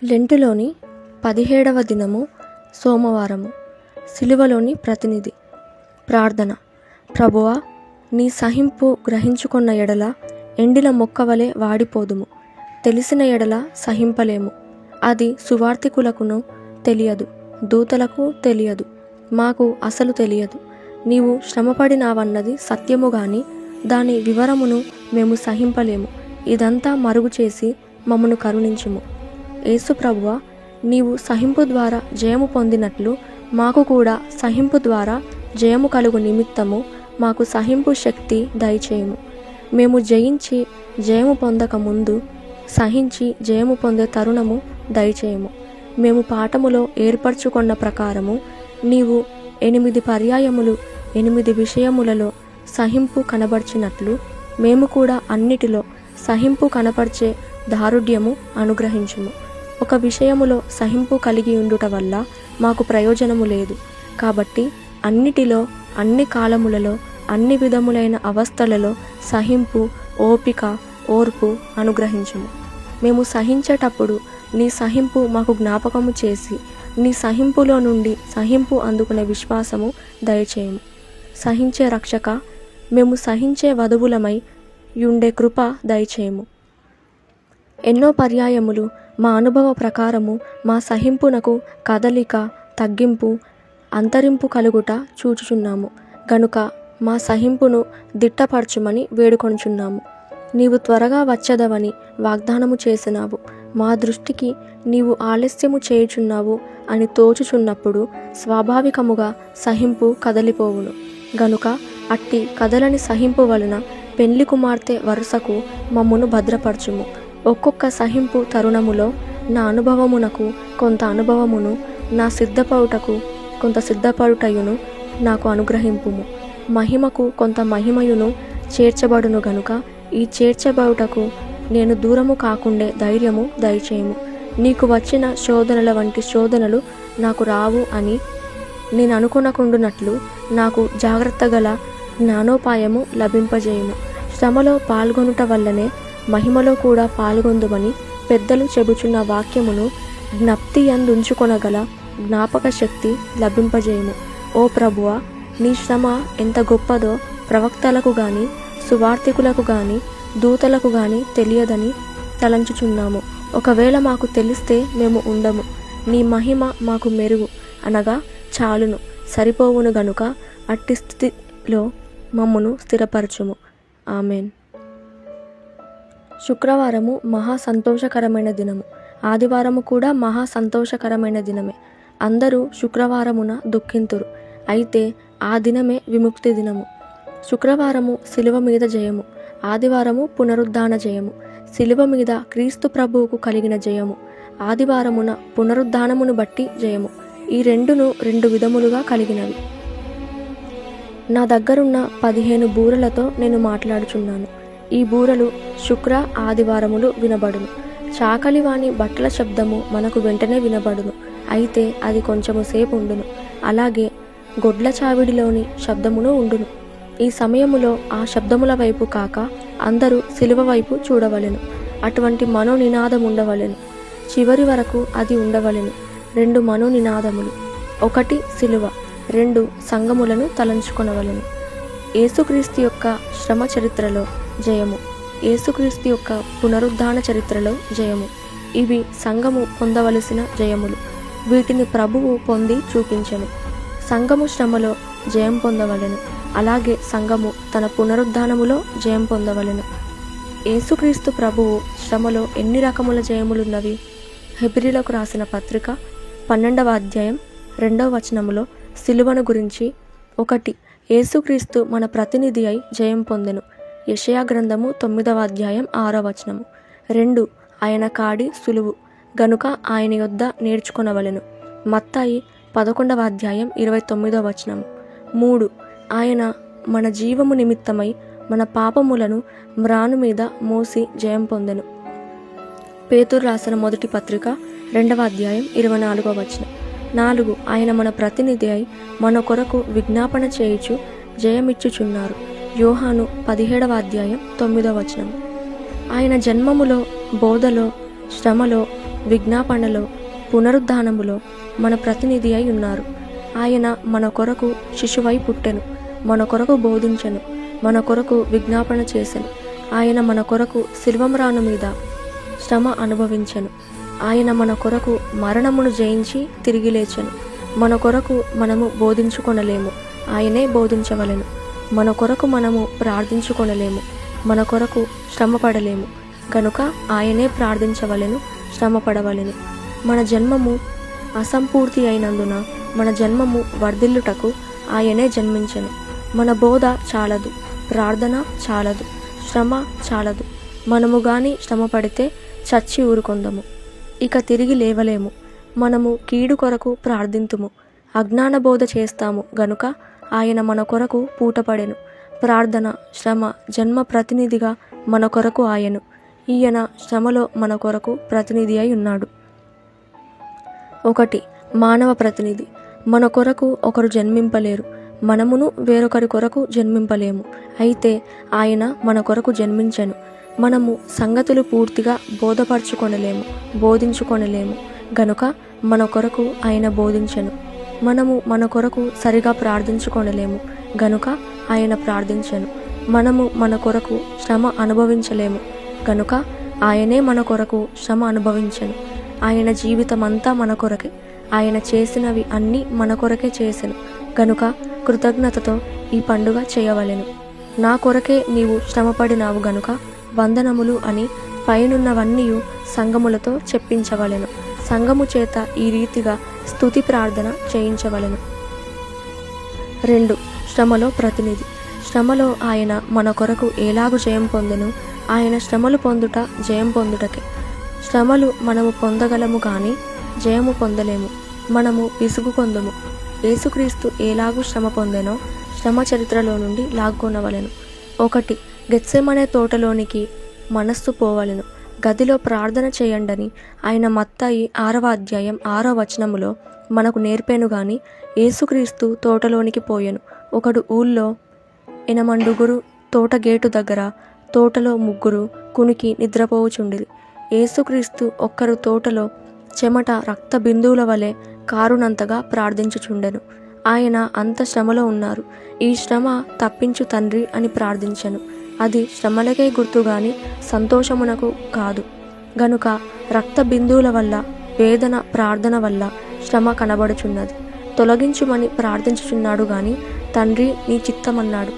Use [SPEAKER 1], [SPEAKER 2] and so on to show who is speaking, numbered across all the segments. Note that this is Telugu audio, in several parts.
[SPEAKER 1] లెంటులోని 17వ దినము సోమవారము. సిలువలోని ప్రతినిధి. ప్రార్థన. ప్రభువా, నీ సహింపు గ్రహించుకొన్న ఎడల ఎండిన మొక్కవలే వాడిపోదుము. తెలిసిన ఎడల సహింపలేము. అది సువార్తికులకును తెలియదు, దూతలకు తెలియదు, మాకు అసలు తెలియదు. నీవు శ్రమపడినావన్నది సత్యము గాని దాని వివరమును మేము సహింపలేము. ఇదంతా మరుగు చేసి మమ్మను కరుణించుము. యేసు ప్రభువా, నీవు సహింపు ద్వారా జయము పొందినట్లు మాకు కూడా సహింపు ద్వారా జయము కలుగు నిమిత్తము మాకు సహింపు శక్తి దయచేయము. మేము జయించి జయము పొందక ముందు సహించి జయము పొందే తరుణము దయచేయము. మేము పాఠములో ఏర్పరచుకున్న ప్రకారము నీవు 8 పర్యాయములు 8 విషయములలో సహింపు కనబర్చినట్లు మేము కూడా అన్నిటిలో సహింపు కనపర్చే దారుఢ్యము అనుగ్రహించుము. ఒక విషయములో సహింపు కలిగి ఉండుట వల్ల మాకు ప్రయోజనము లేదు. కాబట్టి అన్నిటిలో, అన్ని కాలములలో, అన్ని విధములైన అవస్థలలో సహింపు, ఓపిక, ఓర్పు అనుగ్రహించుము. మేము సహించేటప్పుడు నీ సహింపు మాకు జ్ఞాపకము చేసి నీ సహింపులో నుండి సహింపు అందుకునే విశ్వాసము దయచేయము. సహించే రక్షక, మేము సహించే వధువులమై యుండే కృప దయచేయము. ఎన్నో పర్యాయములు మా అనుభవ ప్రకారము మా సహింపునకు కదలిక, తగ్గింపు, అంతరింపు కలుగుట చూచుచున్నాము గనుక మా సహింపును దిట్టపరచుమని వేడుకొనుచున్నాము. నీవు త్వరగా వచ్చదవని వాగ్దానము చేసినావు. మా దృష్టికి నీవు ఆలస్యము చేయుచున్నావు అని తోచుచున్నప్పుడు స్వాభావికముగా సహింపు కదలిపోవును. గనుక అట్టి కదలని సహింపు వలన పెండ్లి కుమార్తె వరుసకు మమ్మును భద్రపరచుము. ఒక్కొక్క సహింపు తరుణములో నా అనుభవమునకు కొంత అనుభవమును, నా సిద్ధపడుటకు కొంత సిద్ధపడుటయును నాకు అనుగ్రహింపుము. మహిమకు కొంత మహిమయును చేర్చబడును గనుక ఈ చేర్చబడుటకు నేను దూరము కాకుండే ధైర్యము దయచేయము. నీకు వచ్చిన శోధనల వంటి శోధనలు నాకు రావు అని నేను అనుకొనకుండునట్లు నాకు జాగ్రత్త గల జ్ఞానోపాయము లభింపజేయము. శ్రమలో పాల్గొనుట వల్లనే మహిమలో కూడా పాల్గొందుమని పెద్దలు చెబుచున్న వాక్యమును జ్ఞప్తి యందుంచుకొనగల జ్ఞాపక శక్తి లభింపజేయము. ఓ ప్రభువా, నీ శ్రమ ఎంత గొప్పదో ప్రవక్తలకు గాని, సువార్తికులకు గాని, దూతలకు గాని తెలియదని తలంచుచున్నాము. ఒకవేళ మాకు తెలిస్తే మేము ఉండము. నీ మహిమ మాకు మెరుగు అనగా చాలును, సరిపోవును గనుక అట్టి స్థితిలో మమ్మును స్థిరపరచుము. ఆమెన్. శుక్రవారము మహా సంతోషకరమైన దినము. ఆదివారము కూడా మహా సంతోషకరమైన దినమే. అందరూ శుక్రవారమున దుఃఖింతురు, అయితే ఆ దినమే విముక్తి దినము. శుక్రవారము శిలువ మీద జయము, ఆదివారము పునరుద్ధాన జయము. శిలువ మీద క్రీస్తు ప్రభువుకు కలిగిన జయము, ఆదివారమున పునరుద్ధానమును బట్టి జయము. ఈ రెండును 2 విధములుగా కలిగినవి. నా దగ్గరున్న 15 బూరలతో నేను మాట్లాడుచున్నాను. ఈ బూరలు శుక్ర, ఆదివారములు వినబడును. చాకలివాని బట్టల శబ్దము మనకు వెంటనే వినబడును, అయితే అది కొంచెము సేపు ఉండును. అలాగే గొడ్ల చావిడిలోని శబ్దమును ఉండును. ఈ సమయములో ఆ శబ్దముల వైపు కాక అందరూ శిలువ వైపు చూడవలెను. అటువంటి మనోనినాదం ఉండవలెను. చివరి వరకు అది ఉండవలెను. 2 మనోనినాదములు, 1 శిలువ, 2 సంగములను తలంచుకొనవలెను. యేసుక్రీస్తు యొక్క శ్రమ చరిత్రలో జయము, యేసుక్రీస్తు యొక్క పునరుద్ధాన చరిత్రలో జయము. ఇవి సంఘము పొందవలసిన జయములు. వీటిని ప్రభువు పొంది చూపించెను. సంఘము శ్రమలో జయం పొందవలెను. అలాగే సంఘము తన పునరుద్ధానములో జయం పొందవలెను. యేసుక్రీస్తు ప్రభువు శ్రమలో ఎన్ని రకముల జయములున్నవి? హెబ్రీలకు రాసిన పత్రిక 12వ అధ్యాయం 2వ వచనములో సిలువను గురించి 1 యేసుక్రీస్తు మన ప్రతినిధి అయి జయం పొందెను. యెషయా గ్రంథము 9వ అధ్యాయం 6వ వచనము. 2 ఆయన కాడి సులువు గనుక ఆయన యొద్ద నేర్చుకొనవలెను. మత్తాయి 11వ అధ్యాయం 29వ వచనము. 3 ఆయన మన జీవము నిమిత్తమై మన పాపములను మ్రాను మీద మోసి జయం పొందెను. పేతురు రాసిన మొదటి పత్రిక 2వ అధ్యాయం 24వ వచనం. 4 ఆయన మన ప్రతినిధి అయి మన కొరకు విజ్ఞాపన చేయుచు జయమిచ్చుచున్నారు. యోహాను 17వ అధ్యాయం 9వ వచనం. ఆయన జన్మములో, బోధలో, శ్రమలో, విజ్ఞాపనలో, పునరుద్ధానములో మన ప్రతినిధి అయి ఉన్నారు. ఆయన మన కొరకు శిశువై పుట్టెను, మన కొరకు బోధించెను, మన కొరకు విజ్ఞాపన చేసెను. ఆయన మన కొరకు శిల్వమ్రాను మీద శ్రమ అనుభవించెను. ఆయన మన కొరకు మరణమును జయించి తిరిగి లేచెను. మన కొరకు మనము బోధించుకొనలేము, ఆయనే బోధించవలెను. మన కొరకు మనము ప్రార్థించుకొనలేము, మన కొరకు శ్రమపడలేము కనుక ఆయనే ప్రార్థించవలెను, శ్రమపడవలెను. మన జన్మము అసంపూర్తి అయినందున మన జన్మము వర్ధిల్లుటకు ఆయనే జన్మించెను. మన బోధ చాలదు, ప్రార్థన చాలదు, శ్రమ చాలదు. మనము గాని శ్రమ పడితే చచ్చి ఊరుకొందము, ఇక తిరిగి లేవలేము. మనము కీడు కొరకు ప్రార్థింతుము, అజ్ఞాన బోధ చేస్తాము గనుక ఆయన మన కొరకు పూటపడెను. ప్రార్థన, శ్రమ, జన్మ ప్రతినిధిగా మన కొరకు ఆయను. ఈయన శ్రమలో మన కొరకు ప్రతినిధి అయి ఉన్నాడు. 1. మానవ ప్రతినిధి. మన కొరకు ఒకరు జన్మింపలేరు, మనమును వేరొకరి కొరకు జన్మింపలేము. అయితే ఆయన మన కొరకు జన్మించెను. మనము సంగతులు పూర్తిగా బోధపరచుకొనలేము, బోధించుకొనలేము గనుక మన కొరకు ఆయన బోధించెను. మనము మన కొరకు సరిగా ప్రార్థించుకొనలేము గనుక ఆయన ప్రార్థించెను. మనము మన కొరకు శ్రమ అనుభవించలేము గనుక ఆయనే మన కొరకు శ్రమ అనుభవించెను. ఆయన జీవితమంతా మన కొరకే, ఆయన చేసినవి అన్నీ మన కొరకే చేసెను గనుక కృతజ్ఞతతో ఈ పండుగ చేయవలెను. నా కొరకే నీవు శ్రమపడినావు గనుక వందనములు అని పైనున్నవన్నీ సంఘములతో చెప్పించవలెను. సంఘము చేత ఈ రీతిగా స్తుతి ప్రార్థన చేయించవలెను. 2. శ్రమలో ప్రతినిధి. శ్రమలో ఆయన మన కొరకు ఎలాగు జయం పొందెను? ఆయన శ్రమలు పొందుట జయం పొందుటకే. శ్రమలు మనము పొందగలము కానీ జయము పొందలేము. మనము విసుగు పొందము. యేసుక్రీస్తు ఎలాగూ శ్రమ పొందెనో శ్రమ చరిత్రలో నుండి లాక్కొనవలెను. 1. గెత్సెమనే తోటలోనికి మనస్సు పోవలెను. గదిలో ప్రార్థన చేయండని ఆయన మత్తాయి 6వ అధ్యాయం 6వ వచనములో మనకు నేర్పేను గాని యేసుక్రీస్తు తోటలోనికి పోయెను. ఒకడు ఊళ్ళో 8 తోట గేటు దగ్గర, తోటలో 3 కునికి నిద్రపోవుచుండిరి. యేసుక్రీస్తు ఒక్కరు తోటలో చెమట రక్త బిందువుల వలె కారునంతగా ప్రార్థించుచుండెను. ఆయన అంత శ్రమలో ఉన్నారు. ఈ శ్రమ తప్పించు తండ్రి అని ప్రార్థించెను. అది శ్రమలకే గుర్తుగాని సంతోషమునకు కాదు గనుక రక్త బిందువుల వల్ల, వేదన ప్రార్థన వల్ల శ్రమ కనబడుచున్నది. తొలగించుమని ప్రార్థించుచున్నాడు గాని తండ్రి నీ చిత్తమన్నాడు.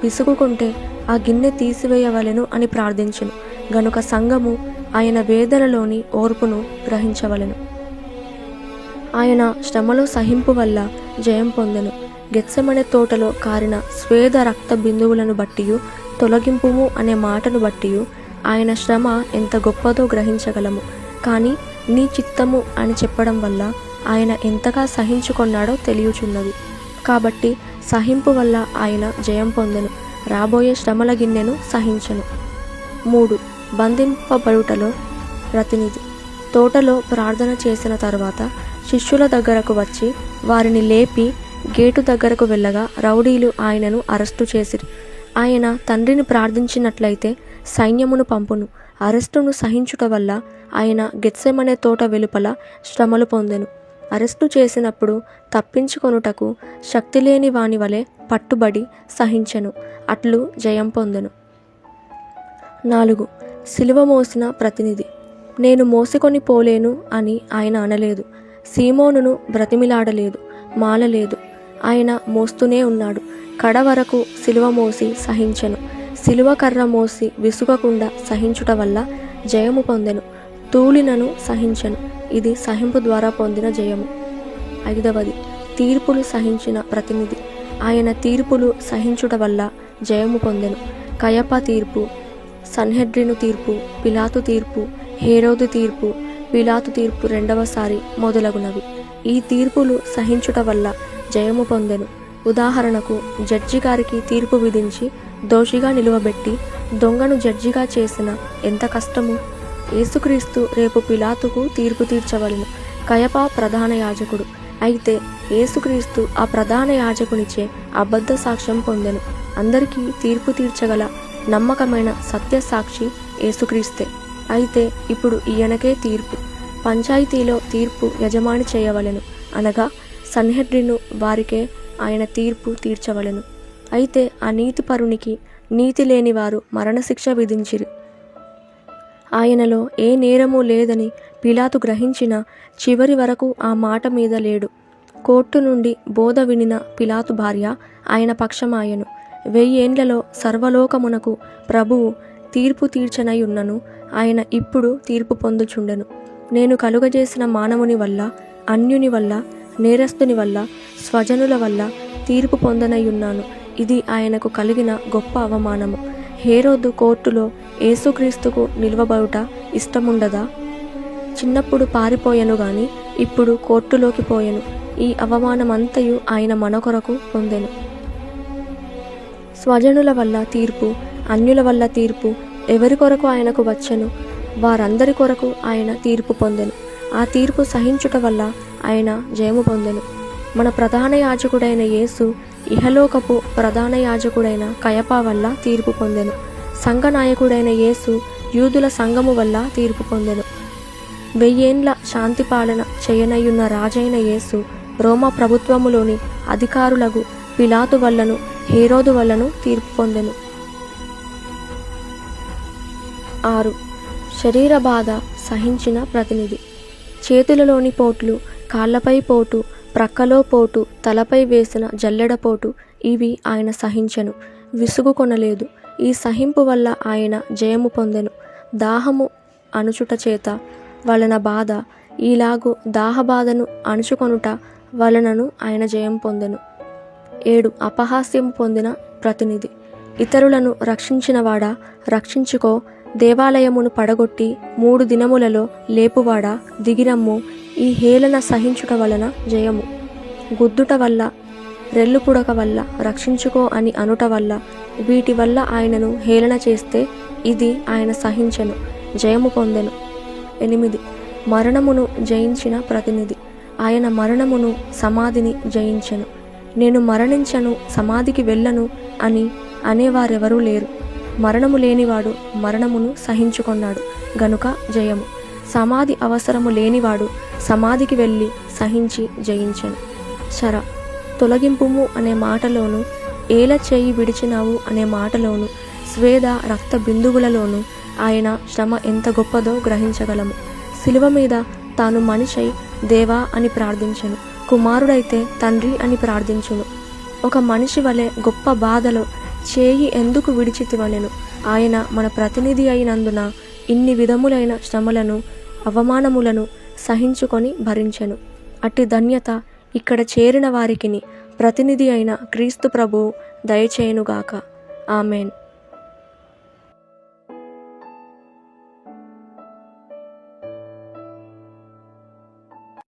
[SPEAKER 1] విసుగుకుంటే ఆ గిన్నె తీసివేయవలెను అని ప్రార్థించెను గనుక సంఘము ఆయన వేదనలోని ఓర్పును గ్రహించవలెను. ఆయన శ్రమలో సహింపు వల్ల జయం పొందెను. గెత్సెమనే తోటలో కారిన స్వేద రక్త బిందువులను బట్టియు, తొలగింపుము అనే మాటను బట్టియు ఆయన శ్రమ ఎంత గొప్పదో గ్రహించగలము. కానీ నీ చిత్తము అని చెప్పడం వల్ల ఆయన ఎంతగా సహించుకొన్నాడో తెలియచున్నది. కాబట్టి సహింపు వల్ల ఆయన జయం పొందెను, రాబోయే శ్రమల గిన్నెను సహించెను. 3. బంధింపబడుటలో ప్రతినిధి. తోటలో ప్రార్థన చేసిన తర్వాత శిష్యుల దగ్గరకు వచ్చి వారిని లేపి గేటు దగ్గరకు వెళ్ళగా రౌడీలు ఆయనను అరెస్టు చేసిరి. ఆయన తండ్రిని ప్రార్థించినట్లయితే సైన్యమును పంపును. అరెస్టును సహించుట వల్ల ఆయన గెత్సెమనే తోట వెలుపల శ్రమలు పొందెను. అరెస్టు చేసినప్పుడు తప్పించుకొనుటకు శక్తి లేని వాని వలె పట్టుబడి సహించెను. అట్లు జయం పొందెను. 4. సిలువ మోసిన ప్రతినిధి. నేను మోసికొని పోలేను అని ఆయన అనలేదు. సీమోనును బ్రతిమిలాడలేదు, మాలలేదు. ఆయన మోస్తూనే ఉన్నాడు. కడ వరకు సిలువ మోసి సహించెను. సిలువ కర్ర మోసి విసుగకుండా సహించుట వల్ల జయము పొందెను. తూలినను సహించెను. ఇది సహింపు ద్వారా పొందిన జయము. 5. తీర్పులు సహించిన ప్రతినిధి. ఆయన తీర్పులు సహించుట వల్ల జయము పొందెను. కయప తీర్పు, సన్హెడ్రిను తీర్పు, పిలాతు తీర్పు, హేరోదు తీర్పు, పిలాతు తీర్పు రెండవసారి మొదలగునవి. ఈ తీర్పులు సహించుట వల్ల జయము పొందెను. ఉదాహరణకు జడ్జి గారికి తీర్పు విధించి దోషిగా నిలువబెట్టి దొంగను జడ్జిగా చేసిన ఎంత కష్టము. యేసుక్రీస్తు రేపు పిలాతుకు తీర్పు తీర్చవలెను. కయప ప్రధాన యాజకుడు. అయితే యేసుక్రీస్తు ఆ ప్రధాన యాజకునిచే అబద్ధ సాక్ష్యం పొందెను. అందరికీ తీర్పు తీర్చగల నమ్మకమైన సత్య సాక్షి యేసుక్రీస్తే. అయితే ఇప్పుడు ఈయనకే తీర్పు. పంచాయతీలో తీర్పు యజమాని చేయవలెను, అనగా సన్హెడ్రిను వారికే ఆయన తీర్పు తీర్చవలెను. అయితే ఆ నీతిపరునికి నీతి లేని వారు మరణశిక్ష విధించిరి. ఆయనలో ఏ నేరమూ లేదని పిలాతు గ్రహించిన చివరి వరకు ఆ మాట మీద లేడు. కోర్టు నుండి బోధ వినిన పిలాతు భార్య ఆయన పక్షమాయెను. 1000 ఏండ్లలో సర్వలోకమునకు ప్రభువు తీర్పు తీర్చనయున్నను ఆయన ఇప్పుడు తీర్పు పొందుచుండెను. నేను కలుగజేసిన మానవుని వల్ల, అన్యుని వల్ల, నేరస్తుని వల్ల, స్వజనుల వల్ల తీర్పు పొందనయున్నాను. ఇది ఆయనకు కలిగిన గొప్ప అవమానము. హేరోదు కోర్టులో యేసుక్రీస్తుకు నిలువబడుట ఇష్టముండదా? చిన్నప్పుడు పారిపోయెను గాని ఇప్పుడు కోర్టులోకి పోయెను. ఈ అవమానమంతయు ఆయన మన కొరకు పొందెను. స్వజనుల వల్ల తీర్పు, అన్యుల వల్ల తీర్పు ఎవరి కొరకు ఆయనకు వచ్చెను? వారందరి కొరకు ఆయన తీర్పు పొందెను. ఆ తీర్పు సహించుట వల్ల ఆయన జయము పొందెను. మన ప్రధాన యాజకుడైన యేసు ఇహలోకపు ప్రధాన యాజకుడైన కయపా వల్ల తీర్పు పొందెను. సంఘ నాయకుడైన యేసు యూదుల సంఘము వల్ల తీర్పు పొందెను. 1000 ఏండ్ల శాంతి పాలన చేయనయున్న రాజైన యేసు రోమా ప్రభుత్వములోని అధికారులకు పిలాతు వల్లను, హేరోదు వల్లను తీర్పు పొందెను. 6. శరీర బాధ సహించిన ప్రతినిధి. చేతులలోని పోట్లు, కాళ్ళపై పోటు, ప్రక్కలో పోటు, తలపై వేసిన జల్లెడపోటు ఇవి ఆయన సహించెను, విసుగు కొనలేదు. ఈ సహింపు వల్ల ఆయన జయము పొందెను. దాహము అణుచుట చేత వలన బాధ, ఈలాగు దాహబాధను అణుచుకొనుట వలనను ఆయన జయం పొందెను. 7. అపహాస్యము పొందిన ప్రతినిధి. ఇతరులను రక్షించినవాడా, రక్షించుకో, దేవాలయమును పడగొట్టి 3 దినములలో లేపువాడా, దిగిరమ్ము. ఈ హేళన సహించుట వలన జయము. గుద్దుట వల్ల, రెల్లు పుడక వల్ల, రక్షించుకో అని అనుట వల్ల, వీటి వల్ల ఆయనను హేళన చేస్తే ఇది ఆయన సహించెను, జయము పొందెను. 8. మరణమును జయించిన ప్రతినిధి. ఆయన మరణమును, సమాధిని జయించెను. నేను మరణించను, సమాధికి వెళ్ళను అని అనేవారెవరూ లేరు. మరణము లేనివాడు మరణమును సహించుకొన్నాడు గనుక జయము. సమాధి అవసరము లేనివాడు సమాధికి వెళ్ళి సహించి జయించెను. శర తొలగింపుము అనే మాటలోను, ఏల చేయి విడిచినావు అనే మాటలోను, స్వేద రక్త బిందువులలోను ఆయన శ్రమ ఎంత గొప్పదో గ్రహించగలము. శిలువ మీద తాను మనిషై దేవా అని ప్రార్థించెను, కుమారుడైతే తండ్రి అని ప్రార్థించును. ఒక మనిషి వలె గొప్ప బాధలో చేయి ఎందుకు విడిచితివనెను. ఆయన మన ప్రతినిధి అయినందున ఇన్ని విధములైన శ్రమలను, అవమానములను సహించుకొని భరించెను. అట్టి ధన్యత ఇక్కడ చేరిన వారికిని ప్రతినిధి అయిన క్రీస్తు ప్రభువు దయచేయునుగాక. ఆమెన్.